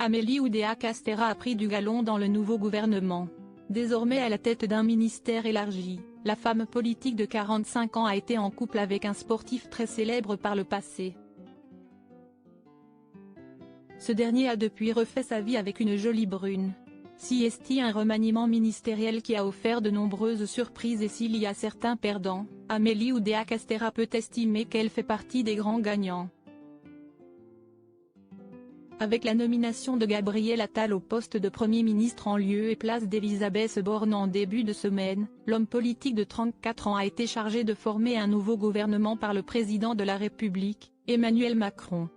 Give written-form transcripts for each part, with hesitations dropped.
Amélie Oudéa Castéra a pris du galon dans le nouveau gouvernement. Désormais à la tête d'un ministère élargi, la femme politique de 45 ans a été en couple avec un sportif très célèbre par le passé. Ce dernier a depuis refait sa vie avec une jolie brune. Si est un remaniement ministériel qui a offert de nombreuses surprises et s'il y a certains perdants, Amélie Oudéa Castéra peut estimer qu'elle fait partie des grands gagnants. Avec la nomination de Gabriel Attal au poste de Premier ministre en lieu et place d'Elisabeth Borne en début de semaine, l'homme politique de 34 ans a été chargé de former un nouveau gouvernement par le président de la République, Emmanuel Macron.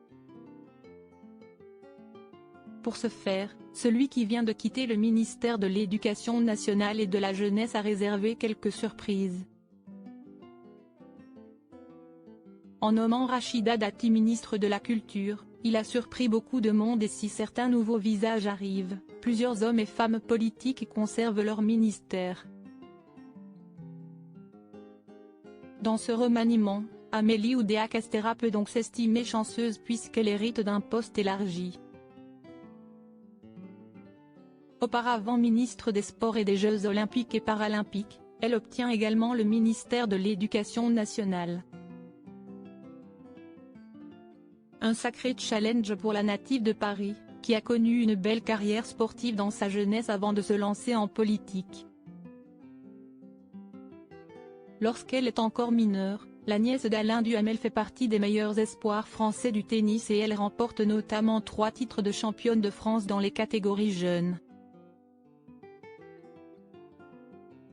Pour ce faire, celui qui vient de quitter le ministère de l'Éducation nationale et de la jeunesse a réservé quelques surprises. En nommant Rachida Dati ministre de la Culture, il a surpris beaucoup de monde et si certains nouveaux visages arrivent, plusieurs hommes et femmes politiques conservent leur ministère. Dans ce remaniement, Amélie Oudéa Castéra peut donc s'estimer chanceuse puisqu'elle hérite d'un poste élargi. Auparavant ministre des Sports et des Jeux Olympiques et Paralympiques, elle obtient également le ministère de l'Éducation nationale. Un sacré challenge pour la native de Paris, qui a connu une belle carrière sportive dans sa jeunesse avant de se lancer en politique. Lorsqu'elle est encore mineure, la nièce d'Alain Duhamel fait partie des meilleurs espoirs français du tennis et elle remporte notamment 3 titres de championne de France dans les catégories jeunes.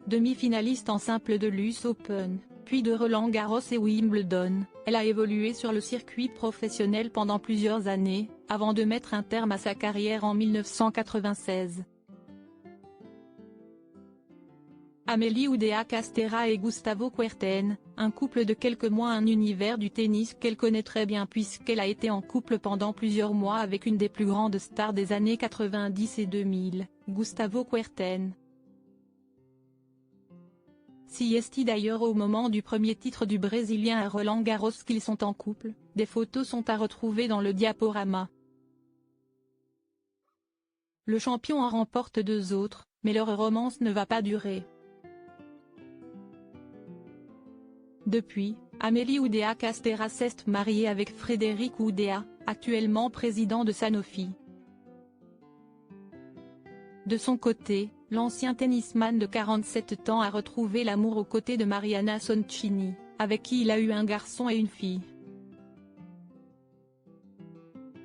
Demi-finaliste en simple de l'US Open, puis de Roland-Garros et Wimbledon, elle a évolué sur le circuit professionnel pendant plusieurs années, avant de mettre un terme à sa carrière en 1996. Amélie Oudéa Castéra et Gustavo Kuerten, un couple de quelques mois, un univers du tennis qu'elle connaît très bien puisqu'elle a été en couple pendant plusieurs mois avec une des plus grandes stars des années 90 et 2000, Gustavo Kuerten. Si est d'ailleurs au moment du premier titre du Brésilien à Roland-Garros qu'ils sont en couple, des photos sont à retrouver dans le diaporama. Le champion en remporte 2 autres, mais leur romance ne va pas durer. Depuis, Amélie Oudéa Castéra s'est mariée avec Frédéric Oudéa, actuellement président de Sanofi. De son côté, l'ancien tennisman de 47 ans a retrouvé l'amour aux côtés de Mariana Soncini, avec qui il a eu un garçon et une fille.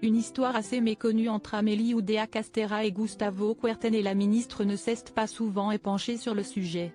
Une histoire assez méconnue entre Amélie Oudéa Castéra et Gustavo Kuerten et la ministre ne s'est pas souvent épanchée sur le sujet.